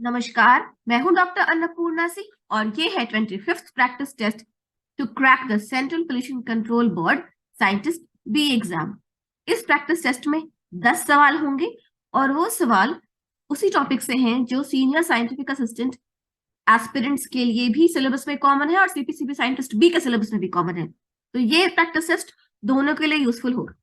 नमस्कार, मैं हूं डॉक्टर अन्नपूर्णा सिंह और ये है 25th practice test to crack the Central Pollution Control Board scientist B exam. इस प्रैक्टिस टेस्ट में 10 सवाल होंगे और वो सवाल उसी टॉपिक से हैं जो सीनियर साइंटिफिक असिस्टेंट एस्पिरेंट्स के लिए भी सिलेबस में कॉमन है और सीपीसीबी साइंटिस्ट बी के सिलेबस में भी कॉमन है। तो ये प्रैक्टिस टेस्ट दोनों के लिए यूजफुल होगा।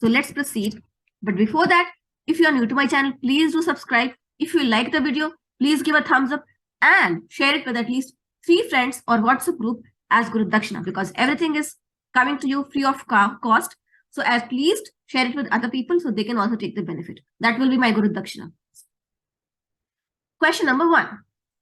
So let's proceed. But before that, if you are new to my channel, please do subscribe. If you like the video, please give a thumbs up and share it with at least 3 friends or WhatsApp group as Guru Dakshina, because everything is coming to you free of cost. So at least share it with other people so they can also take the benefit. That will be my Guru Dakshina. Question number 1.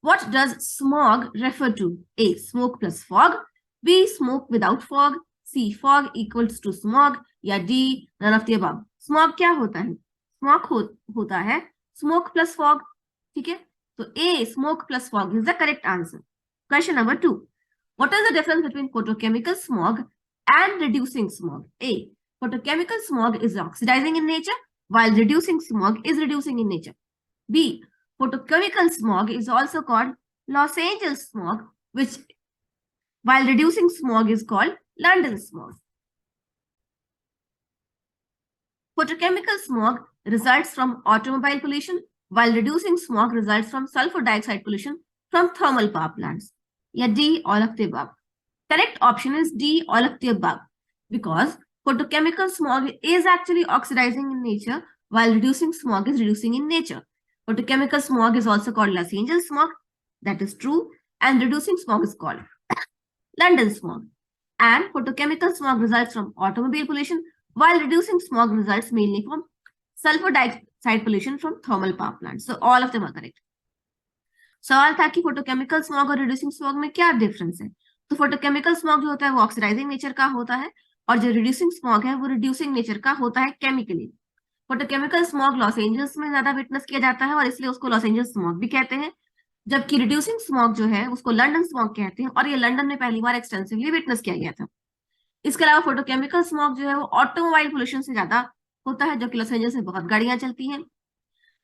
What does smog refer to? A. Smoke plus fog. B. Smoke without fog. C. Fog equals to smog. या D. None of the above. Smog क्या होता है? Smog होता है smoke plus fog. ठीक है, तो A. Smoke plus fog is the correct answer. Question number 2. What is the difference between photochemical smog and reducing smog? A. Photochemical smog is oxidizing in nature, while reducing smog is reducing in nature. B. Photochemical smog is also called Los Angeles smog, while reducing smog is called London smog. Photochemical smog results from automobile pollution, while reducing smog results from sulfur dioxide pollution from thermal power plants. Yeah, D, all of the above. Correct option is D, all of the above, because photochemical smog is actually oxidizing in nature, while reducing smog is reducing in nature. Photochemical smog is also called Los Angeles smog. That is true. And reducing smog is called London smog. And photochemical smog results from automobile pollution, while reducing smog results mainly from sulfur dioxide pollution from thermal power plants. So all of them are correct. सवाल था कि photochemical smog और reducing smog में क्या difference है। तो photochemical smog जो होता है वो ऑक्सीडाइजिंग नेचर का होता है और जो रिड्यूसिंग स्मॉग है वो रिड्यूसिंग नेचर का होता है chemically. Photochemical smog Los Angeles में ज्यादा विटनेस किया जाता है और इसलिए उसको लॉस एंजल्स स्मॉग भी कहते हैं, जबकि रिड्यूसिंग स्मॉग जो है उसको लंदन स्मॉग कहते हैं और ये लंदन में पहली बार एक्सटेंसिवली विटनेस किया गया था। इसके अलावा फोटोकेमिकल स्मॉग जो है वो ऑटोमोबाइल पोल्यूशन से ज्यादा होता है, जबकि लॉस एंजल्स में बहुत गाड़ियां चलती हैं।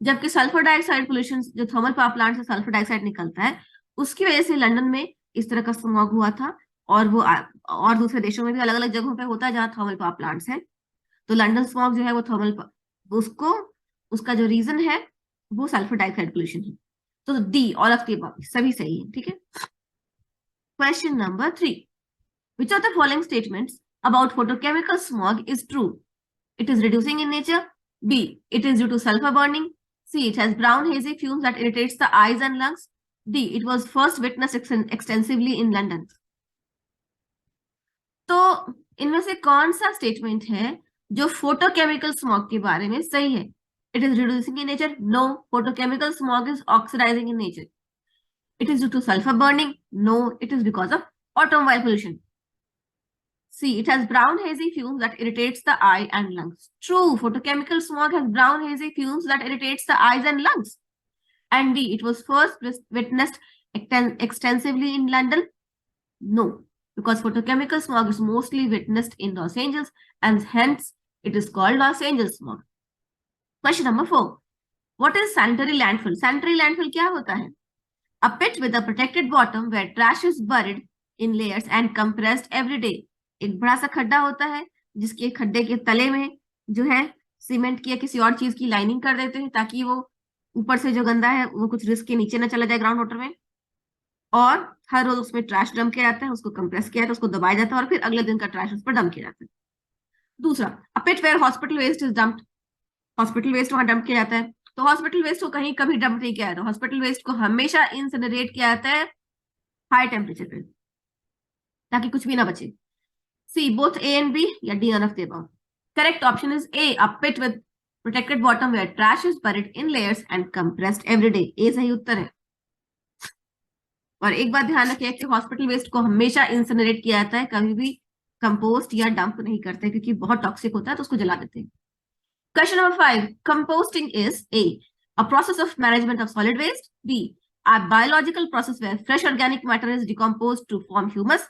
जबकि सल्फर डाइऑक्साइड पोल्यूशन जो थर्मल पावर प्लांट से सल्फर डाइऑक्साइड निकलता है उसकी वजह से लंदन में इस तरह का स्मॉग हुआ था और वो और दूसरे देशों में भी अलग अलग जगहों पे होता है जहां थर्मल पावर प्लांट्स है। तो लंदन स्मॉग जो है वो उसको उसका जो रीजन है वो सल्फर डाइऑक्साइड पोल्यूशन है। तो D, all of the above, सभी सही है। ठीक है, question number 3. Which of the following statements about photochemical smog is true? It is reducing in nature. B. It is due to sulfur burning. C. It has brown hazy fumes that irritates the eyes and lungs. D. It was first witnessed extensively in London. तो इनमें से कौन सा statement है जो photochemical smog के बारे में सही है? It is reducing in nature. No. Photochemical smog is oxidizing in nature. It is due to sulfur burning. No. It is because of automobile pollution. C. It has brown hazy fumes that irritates the eye and lungs. True. Photochemical smog has brown hazy fumes that irritates the eyes and lungs. And D. It was first witnessed extensively in London. No, because photochemical smog is mostly witnessed in Los Angeles and hence it is called Los Angeles smog. Question number 4. What is sanitary landfill? Sanitary landfill क्या होता है? A pit with a protected bottom where trash is buried in layers and compressed every day. एक बड़ा सा खड्डा होता है जिसके खड्डे के तले में जो है सीमेंट की या किसी और चीज की लाइनिंग कर देते हैं ताकि वो ऊपर से जो गंदा है वो कुछ रिस्क के नीचे ना चला जाए ग्राउंड वाटर में, और हर रोज उसमें ट्रैश डंप किया जाता है, उसको कंप्रेस किया जाता है, उसको दबाया जाता है और फिर अगले दिन का ट्रैश उस पर डंप किया जाता है। दूसरा, a pit where hospital waste is dumped. Hospital waste वहां डंप किया जाता है, तो हॉस्पिटल वेस्ट को कहीं कभी डंप नहीं किया जाता, हॉस्पिटल वेस्ट को हमेशा इंसिनरेट किया जाता है हाई टेम्परेचर पे ताकि कुछ भी ना बचे. C, both A and B या D, none of the above. Correct option is A, a pit with protected bottom where trash is buried in layers and compressed every day. A सही उत्तर है. और एक बात ध्यान रखिए कि हॉस्पिटल वेस्ट को हमेशा इंसिनरेट किया जाता है, कभी भी कंपोस्ट या डंप नहीं करते क्योंकि बहुत टॉक्सिक होता है तो उसको जला देते हैं. Question number 5. Composting is A, a process of management of solid waste. B, a biological process where fresh organic matter is decomposed to form humus.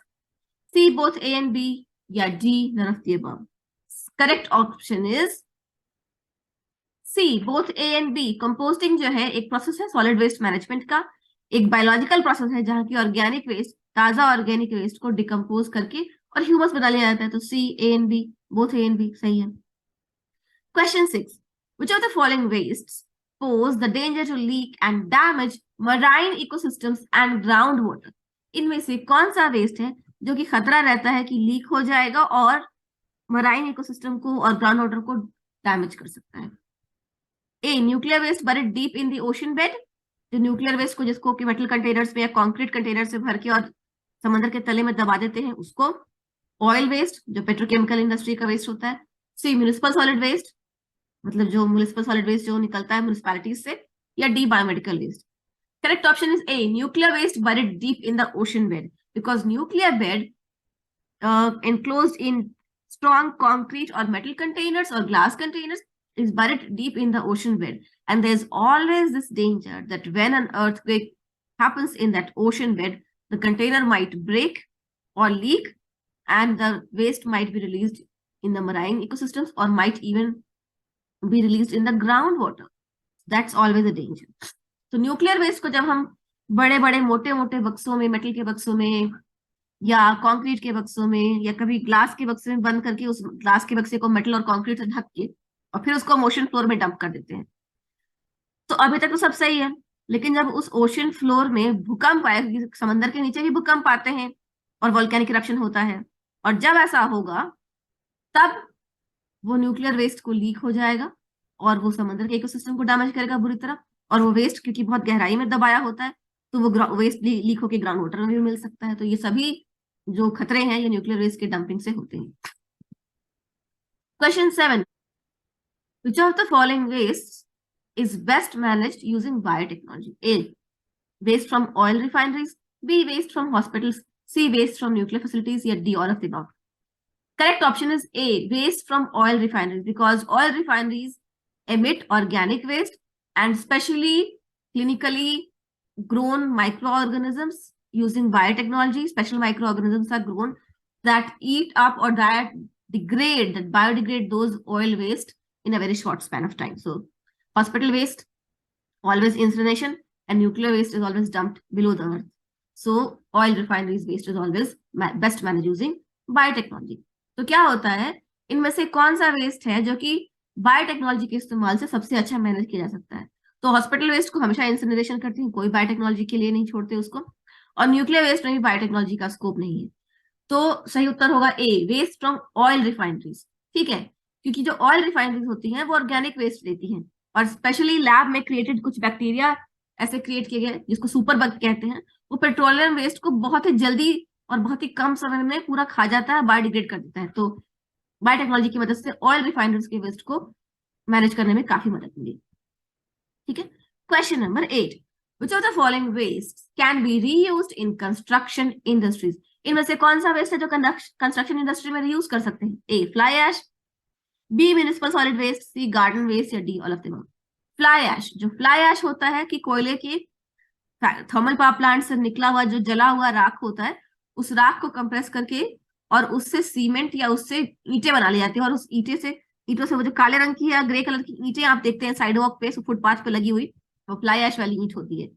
C, both A and B या D, none of the above. Correct option is C both A and B. Composting जो है एक process है solid waste management का, एक biological process है जहाँ की ऑर्गेनिक वेस्ट, ताजा ऑर्गेनिक वेस्ट को डिकम्पोज करके और ह्यूमस बना लिया जाता है। तो C, A and B, both A and B सही है। Question 6, which of the following wastes pose the danger to leak and damage marine ecosystems and groundwater? इनमें से कौन सा वेस्ट है जो कि खतरा रहता है कि लीक हो जाएगा और मराइन इकोसिस्टम को और ग्राउंड वाटर को डैमेज कर सकता है? A, nuclear waste buried deep in the ocean bed. जो न्यूक्लियर वेस्ट को जिसको कि मेटल कंटेनर्स में या कंक्रीट कंटेनर से भर के और समंदर के तले में दबा देते हैं उसको। ऑयल वेस्ट जो पेट्रोकेमिकल इंडस्ट्री का वेस्ट होता है। सी, म्यूनिसिपल सॉलिड वेस्ट मतलब जो म्यूनिसिपल सॉलिड वेस्ट जो निकलता है म्यूनिसिपैलिटीज से। या D, biomedical waste. Correct option is A, nuclear waste buried deep in the ocean bed, because nuclear bed enclosed in strong concrete or metal containers or glass containers is buried deep in the ocean bed, and there's always this danger that when an earthquake happens in that ocean bed, the container might break or leak and the waste might be released in the marine ecosystems or might even be released in the groundwater. That's always a danger. तो nuclear waste को जब हम बड़े बड़े मोटे मोटे बक्सों में, मेटल के बक्सों में या कंक्रीट के बक्सों में या कभी ग्लास के बक्से में बंद करके उस ग्लास के बक्से को मेटल और कंक्रीट से ढक के और फिर उसको ओशन फ्लोर में डंप कर देते हैं, तो अभी तक तो सब सही है। लेकिन जब उस ओशन फ्लोर में भूकंप आए, समंदर के नीचे भी भूकंप आते हैं और वोल्केनिक इरप्शन होता है, और जब ऐसा होगा तब वो न्यूक्लियर वेस्ट को लीक हो जाएगा और वो समंदर के इकोसिस्टम को डैमेज करेगा बुरी तरह। और वो वेस्ट क्योंकि बहुत गहराई में दबाया होता है तो वो वेस्ट लीक होकर ग्राउंड वाटर में भी मिल सकता है। तो ये सभी जो खतरे हैं ये न्यूक्लियर वेस्ट के डंपिंग से होते हैं। Question 7, which of the following wastes is best managed using biotechnology? A, waste from oil refineries. B, waste from hospitals. C, waste from nuclear facilities. या D, all of the above. Correct option is A, waste from oil refineries, because oil refineries emit organic waste and specially clinically grown microorganisms using biotechnology. Special microorganisms are grown that eat up or that biodegrade those oil waste in a very short span of time. So hospital waste, always incineration, and nuclear waste is always dumped below the earth. So oil refineries waste is always best managed using biotechnology. तो क्या होता है, इनमें से कौन सा waste है जो कि बायोटेक्नोलॉजी के इस्तेमाल से सबसे अच्छा मैनेज किया जा सकता है? तो हॉस्पिटल वेस्ट को हमेशा इंसिनरेशन करते हैं, कोई बायोटेक्नोलॉजी के लिए नहीं छोड़ते उसको, और न्यूक्लियर वेस्ट में भी बायोटेक्नोलॉजी का स्कोप नहीं है। तो सही उत्तर होगा ए, वेस्ट फ्रॉम ऑयल रिफाइनरीज। ठीक है, क्योंकि जो ऑयल रिफाइनरीज होती हैं वो ऑर्गेनिक वेस्ट देती हैं, और स्पेशली लैब में क्रिएटेड कुछ बैक्टीरिया ऐसे क्रिएट किए गए जिसको सुपर बग कहते हैं, वो पेट्रोलियम वेस्ट को बहुत ही जल्दी और बहुत ही कम समय में पूरा खा जाता है, बायोडिग्रेड कर देता है। तो बायोटेक्नोलॉजी की मदद से ऑयल रिफाइनरीज के वेस्ट को मैनेज करने में काफी मदद मिली। ठीक है, question number 8, which of the following wastes can be reused in construction industries? इनमें से कौन सा वेस्ट है जो कंस्ट्रक्शन इंडस्ट्री में रीयूज कर सकते हैं? A, fly ash. B, municipal solid waste. C, garden waste. या D, all of the above. Fly ash, जो फ्लाई ऐश होता है कि कोयले की थर्मल पावर प्लांट से निकला हुआ जो जला हुआ राख होता है, उस राख को कंप्रेस करके और उससे सीमेंट या उससे ईंटें बना ली जाती है, और उस ईंटों से वो जो काले रंग की या ग्रे कलर की ईंटें आप देखते हैं साइड वॉक पे, फुटपाथ पे लगी हुई, वो फ्लाई ऐश वाली ईंट होती है।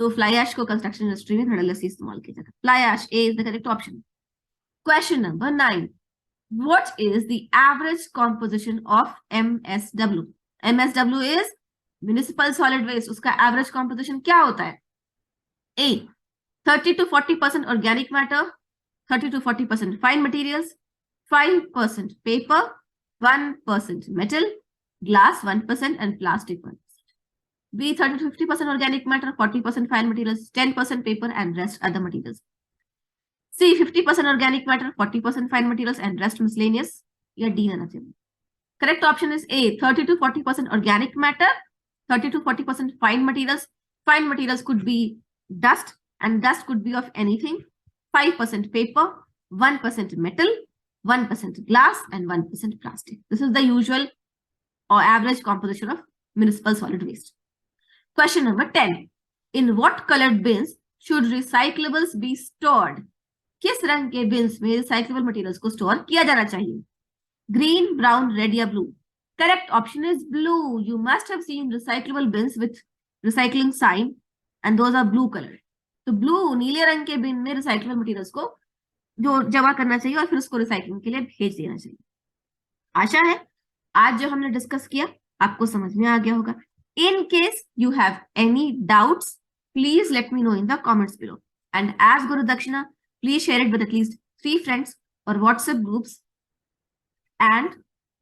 तो फ्लाई ऐश को कंस्ट्रक्शन इंडस्ट्री में धड़ल्ले से इस्तेमाल किया जाता है। Fly ash, A is the correct option. Question number 9, what is the average composition of MSW? MSW is municipal solid waste, उसका एवरेज कॉम्पोजिशन क्या होता है? A, 30 to 40% organic matter, 30 to 40% fine materials, 5% paper, 1% metal, glass 1%, and plastic 1%. B, 30 to 50% organic matter, 40% fine materials, 10% paper, and rest other materials. C, 50% organic matter, 40% fine materials, and rest miscellaneous. या D, none of them. Correct option is A, 30 to 40% organic matter, 30 to 40% fine materials. Fine materials could be dust, and dust could be of anything. 5% paper, 1% metal, 1% glass, and 1% plastic. This is the usual or average composition of municipal solid waste. Question number 10. In what colored bins should recyclables be stored? किस रंग के beans में recyclable materials को store किया जाना चाहिए? Green, brown, red या blue? Correct option is blue. You must have seen recyclable bins with recycling sign and those are blue color. तो ब्लू नीले रंग के बिन में रिसाइक्लेबल मटेरियल्स को जो जमा करना चाहिए और फिर उसको रिसाइकलिंग के लिए भेज देना चाहिए। आशा है आज जो हमने डिस्कस किया आपको समझ में आ गया होगा। In case you have any doubts, please let me know in the comments below. And as Guru Dakshina, please share it with at least 3 friends or WhatsApp groups. And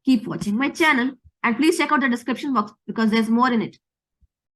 keep watching my channel. And please check out the description box because there's more in it.